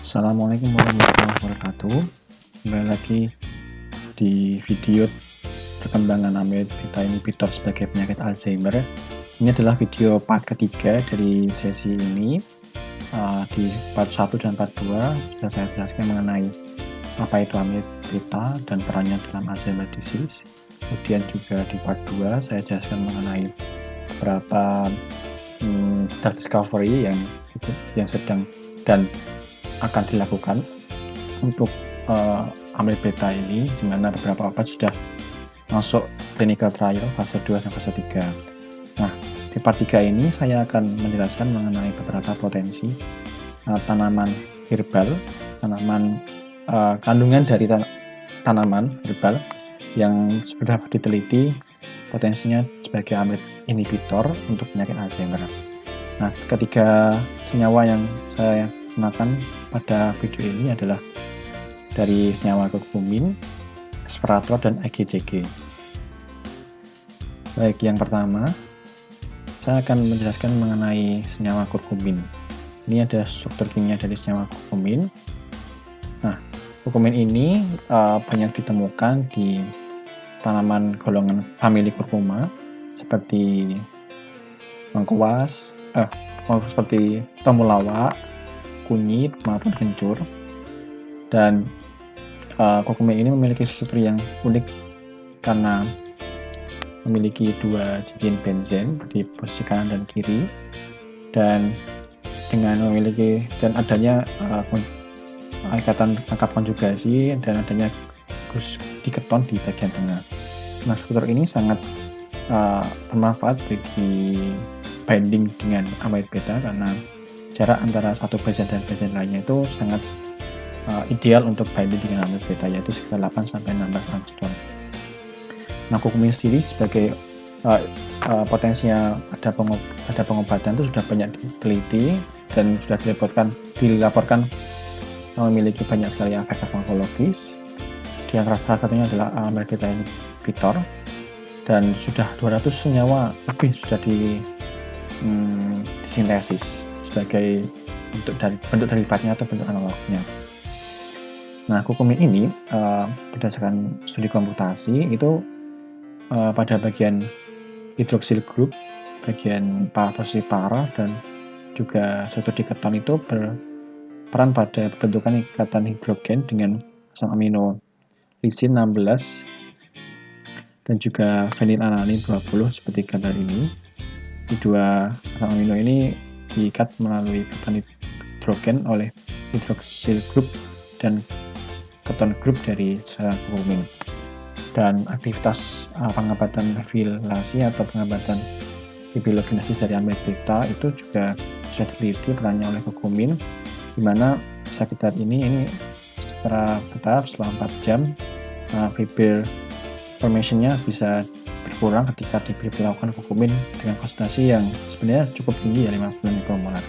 Assalamualaikum warahmatullahi wabarakatuh. Kembali lagi di video perkembangan amyloid beta inhibitor sebagai penyakit Alzheimer. Ini adalah video part ketiga dari sesi ini. Di part 1 dan part 2 sudah saya jelaskan mengenai apa itu amyloid beta dan perannya dalam Alzheimer disease. Kemudian juga di part 2 saya jelaskan mengenai beberapa drug discovery yang sedang dan akan dilakukan untuk amyloid beta ini, di mana beberapa obat sudah masuk clinical trial fase 2 dan fase 3. Nah, di part 3 ini saya akan menjelaskan mengenai beberapa potensi tanaman herbal, kandungan dari tanaman herbal yang sudah diteliti potensinya sebagai amyloid inhibitor untuk penyakit Alzheimer. Nah, ketiga senyawa yang saya gunakan pada video ini adalah dari senyawa kurkumin, resveratrol, dan EGCG. Baik, yang pertama saya akan menjelaskan mengenai senyawa kurkumin. Ini ada struktur kimia dari senyawa kurkumin. Nah, kurkumin ini banyak ditemukan di tanaman golongan famili kurkuma seperti lengkuas, seperti temulawak, kunyit maupun kencur. Dan kurkumin ini memiliki struktur yang unik karena memiliki dua cincin benzen di posisi kanan dan kiri, dan dengan memiliki dan adanya ikatan rangkap konjugasi dan adanya diketon di bagian tengah. Nah, struktur ini sangat bermanfaat bagi binding dengan amyloid beta karena jarak antara satu bagian dan bagian lainnya itu sangat ideal untuk binding dengan amyloid beta, yaitu sekitar 8-16 angstrom. Nah, kurkumin sendiri sebagai potensinya ada pengobatan itu sudah banyak diteliti dan sudah dilaporkan memiliki banyak sekali efek farmakologis. Di antara salah satunya adalah amyloid beta inhibitor, dan sudah 200 senyawa lebih sudah disintesis sebagai bentuk derivatnya atau bentuk analognya. Nah, kurkumin ini berdasarkan studi komputasi itu pada bagian hidroksil group, bagian posisi para dan juga struktur diketon itu berperan pada pembentukan ikatan hidrogen dengan asam amino lisin 16 dan juga fenilalanin 20 seperti gambar ini. Di dua asam amino ini diikat melalui ikatan hidrogen oleh hidroksil group dan keton group dari sel kurkumin. Dan aktivitas pengobatan fibrillasi atau pengobatan fibrinogenesis dari amyloid beta itu juga sudah diteliti perannya oleh kurkumin, di mana sekitar ini secara bertahap selama 4 jam fibrin formation-nya bisa berkurang ketika dilakukan kurkumin dengan konsentrasi yang sebenarnya cukup tinggi ya, 50 mikromolar.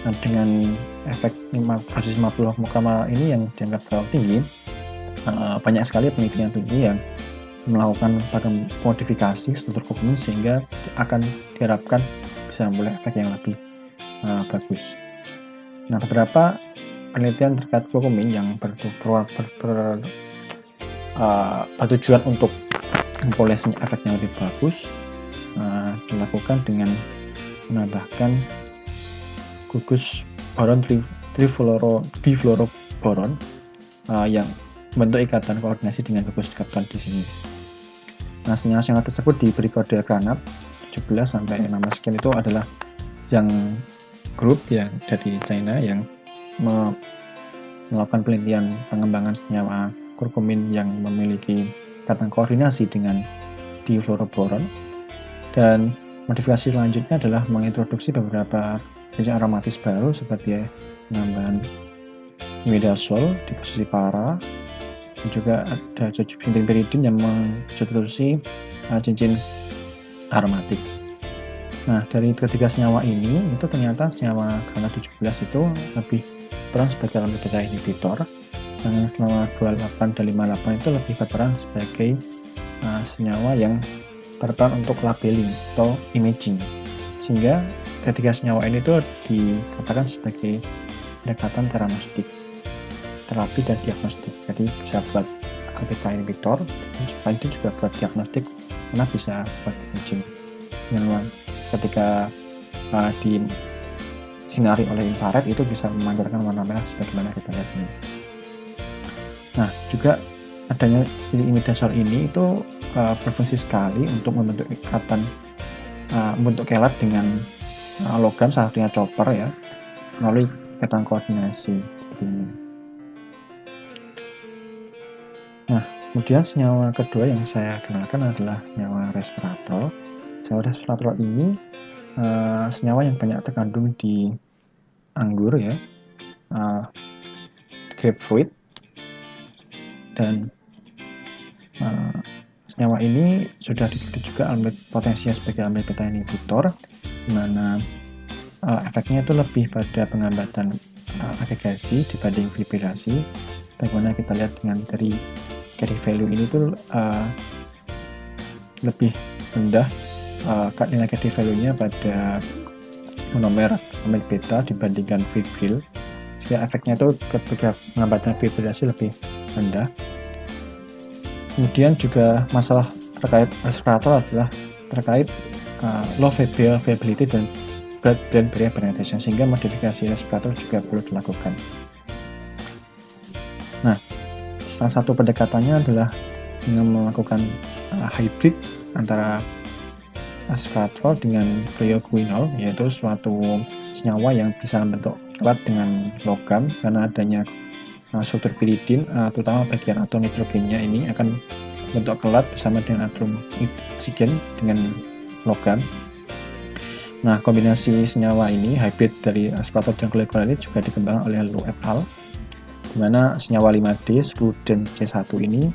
Nah, dengan efek dosis 50 mikromolar ini yang dianggap terlalu tinggi, banyak sekali penelitian yang melakukan modifikasi struktur kurkumin sehingga akan diharapkan bisa memperoleh efek yang lebih bagus. Nah, beberapa penelitian terkait kurkumin yang bertujuan untuk memperoleh efek yang lebih bagus dilakukan dengan menambahkan gugus boron difluoroboron yang membentuk ikatan koordinasi dengan gugus diketon di sini. Nah, senyawa-senyawa tersebut diberi kode Granat 17 sampai 16 sekian. Itu adalah Zhang Group yang dari China yang melakukan penelitian pengembangan senyawa kurkumin yang memiliki ikatan koordinasi dengan difluoroboron. Dan modifikasi selanjutnya adalah mengintroduksi beberapa jenis aromatis baru seperti penambahan imidazol di posisi para, dan juga ada cincin pyridin yang mengintroduksi cincin aromatik. Nah, dari ketiga senyawa ini itu ternyata senyawa Granat 17 itu lebih berperan sebagai amyloid beta inhibitor, dan senyawa 28 dan 58 itu lebih berperan sebagai senyawa yang berperan untuk labeling atau imaging, sehingga ketiga senyawa ini tuh dikatakan sebagai pendekatan terapi dan diagnostik. Jadi bisa buat beta inhibitor, selain itu juga buat diagnostik karena bisa buat imaging. Yang ketika disinari oleh infrared itu bisa memancarkan warna merah sebagaimana kita lihat ini. Nah, juga adanya imidazole ini itu berfungsi sekali untuk membentuk ikatan, membentuk kelat dengan logam, salah satunya copper ya, melalui ikatan koordinasi seperti ini. Nah, kemudian senyawa kedua yang saya kenalkan adalah senyawa resveratrol. Senyawa resveratrol ini senyawa yang banyak terkandung di anggur ya, grapefruit, dan senyawa ini sudah dibuktikan juga potensinya sebagai amyloid beta inhibitor, di mana efeknya itu lebih pada penghambatan agregasi dibanding fibrilasi. Bagaimana kita lihat dengan dari carry value ini tuh lebih rendah nilai carry value-nya pada monomer amyloid beta dibandingkan fibril, sehingga efeknya itu ketika penghambatan fibrilasi lebih rendah. Kemudian juga masalah terkait resveratrol adalah terkait low viability dan blood-brain barrier penetration, sehingga modifikasi resveratrol juga perlu dilakukan. Nah, salah satu pendekatannya adalah dengan melakukan hybrid antara resveratrol dengan cleoquinol, yaitu suatu senyawa yang bisa membentuk kelat dengan logam karena adanya struktur piridin, terutama bagian atom nitrogennya ini akan membentuk kelat bersama dengan atom oksigen dengan logam. Nah, kombinasi senyawa ini hybrid dari resveratrol dan cleoquinol ini juga dikembangkan oleh Lu et al, di mana senyawa 5D, 10 dan C1 ini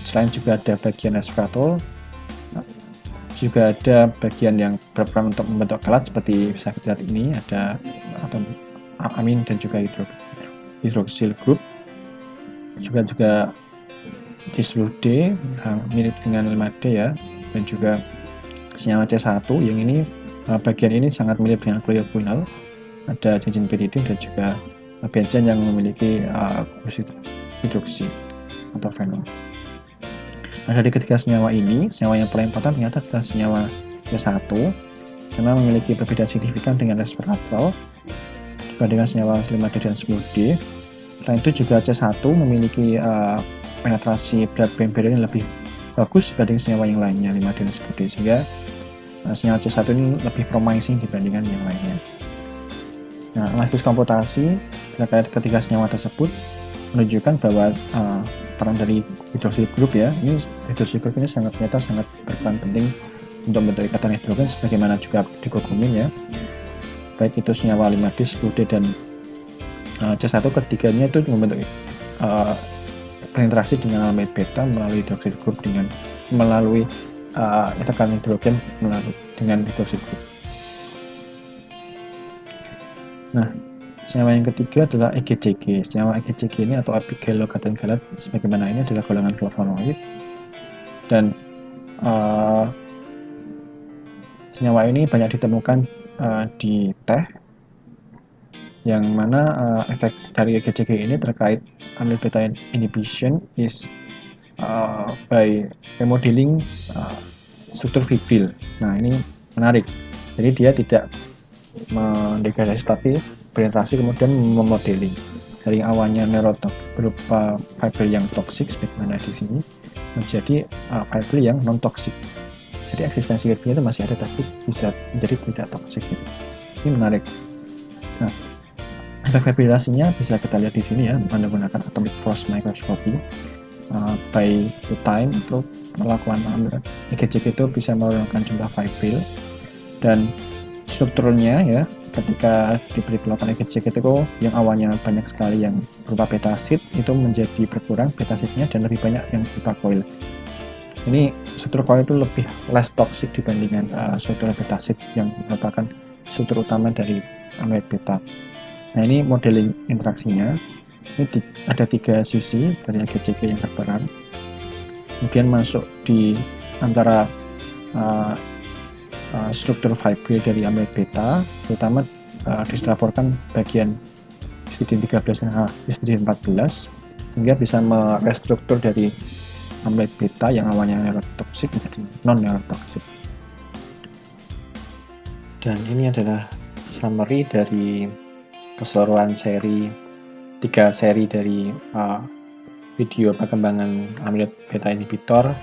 selain juga ada bagian resveratrol, juga ada bagian yang berperan untuk membentuk kelat seperti bisa kita lihat ini, ada atom amin dan juga hidroksil group, juga di 10D mirip dengan 5D ya, dan juga senyawa C1 yang ini bagian ini sangat mirip dengan cleoquinol, ada cincin piridin dan juga benzen yang memiliki hidroksi atau fenol. Nah, dari ketiga senyawa ini, senyawa yang paling important ternyata adalah senyawa C1 karena memiliki perbedaan signifikan dengan resveratrol dibandingkan senyawa 5D dan 10D. Selain itu juga C1 memiliki penetrasi blood-brain barrier yang lebih bagus dibanding senyawa yang lainnya 5D dan 10D, sehingga senyawa C1 ini lebih promising dibandingkan yang lainnya. Nah, analisis komputasi terkait ketiga senyawa tersebut menunjukkan bahwa peran dari hidroksil group ya, ini hidroksil group ini ternyata sangat berperan penting untuk membentuk ikatan hidrogen sebagaimana juga dikokumin ya, baik itu senyawa 5D, 10D dan C1 ketiganya itu membentuk berinteraksi dengan amyloid beta melalui hidroksil group melalui ikatan hidrogen dengan hidroksil group. Nah, senyawa yang ketiga adalah EGCG. Senyawa EGCG ini atau epigallocatenogalat sebagaimana ini adalah golongan flavonoid, dan senyawa ini banyak ditemukan di teh, yang mana efek dari EGCG ini terkait amyloid beta inhibition is by remodeling struktur fibril. Nah, ini menarik. Jadi dia tidak mendegradasi tapi berinteraksi kemudian memodeling dari awalnya neurotok berupa fibril yang toksik sebagaimana di sini menjadi fibril yang non toksik. Jadi eksistensi fibril itu masih ada tapi bisa menjadi tidak toksik gitu. Ini menarik. Nah, efek fibrilasinya bisa kita lihat di sini ya, menggunakan atomic force microscopy. By the time itu melakukan EGCG itu bisa menurunkan jumlah fibril, dan strukturnya ya ketika diberi melakukan EGCG itu yang awalnya banyak sekali yang berupa betasid itu menjadi berkurang betasidnya dan lebih banyak yang berupa coil. Ini struktur coil itu lebih less toxic dibandingkan struktur betasid yang merupakan struktur utama dari amyloid beta. Nah, ini modeling interaksinya. Ini ada 3 sisi dari EGCG yang berperan, kemudian masuk di antara struktur fibril dari amyloid beta, terutama dilaporkan bagian histidin 13 dan histidin 14 sehingga bisa merestruktur dari amyloid beta yang awalnya neurotoksik menjadi non-neurotoksik. Dan ini adalah summary dari keseluruhan tiga seri dari video perkembangan amyloid beta inhibitor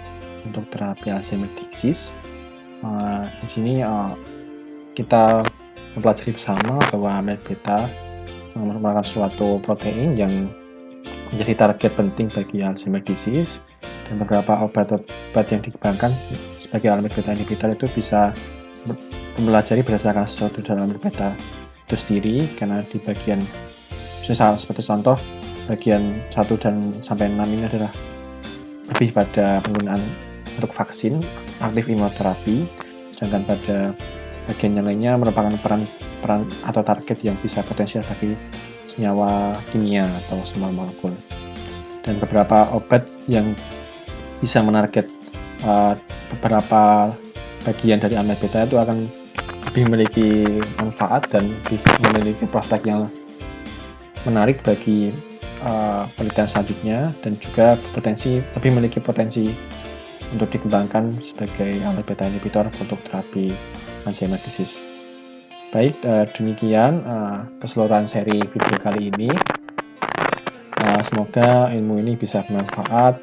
untuk terapi Alzheimer's disease. Di sini kita mempelajari bersama bahwa amyloid beta merupakan suatu protein yang menjadi target penting bagi Alzheimer's disease, dan beberapa obat-obat yang dikembangkan sebagai amyloid beta inhibitor itu bisa mempelajari berdasarkan struktur dalam amyloid beta itu sendiri, karena di bagian misalnya seperti contoh bagian 1 dan sampai 6 ini adalah lebih pada penggunaan untuk vaksin aktif imunoterapi, sedangkan pada bagian yang lainnya merupakan peran atau target yang bisa potensial bagi senyawa kimia atau small molecule. Dan beberapa obat yang bisa menarget beberapa bagian dari amyloid beta itu akan lebih memiliki manfaat dan memiliki prospek yang menarik bagi penelitian selanjutnya, dan juga lebih memiliki potensi untuk dikembangkan sebagai amyloid beta inhibitor untuk terapi Alzheimer's disease. Baik, demikian keseluruhan seri video kali ini. Semoga ilmu ini bisa bermanfaat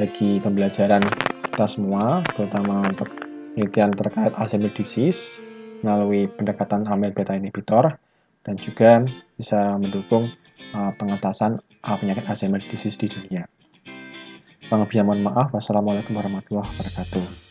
bagi pembelajaran kita semua, terutama untuk penelitian terkait Alzheimer's disease melalui pendekatan amyloid beta inhibitor, dan juga bisa mendukung pengentasan penyakit Alzheimer's disease di dunia. Mohon maaf. Wassalamualaikum warahmatullahi wabarakatuh.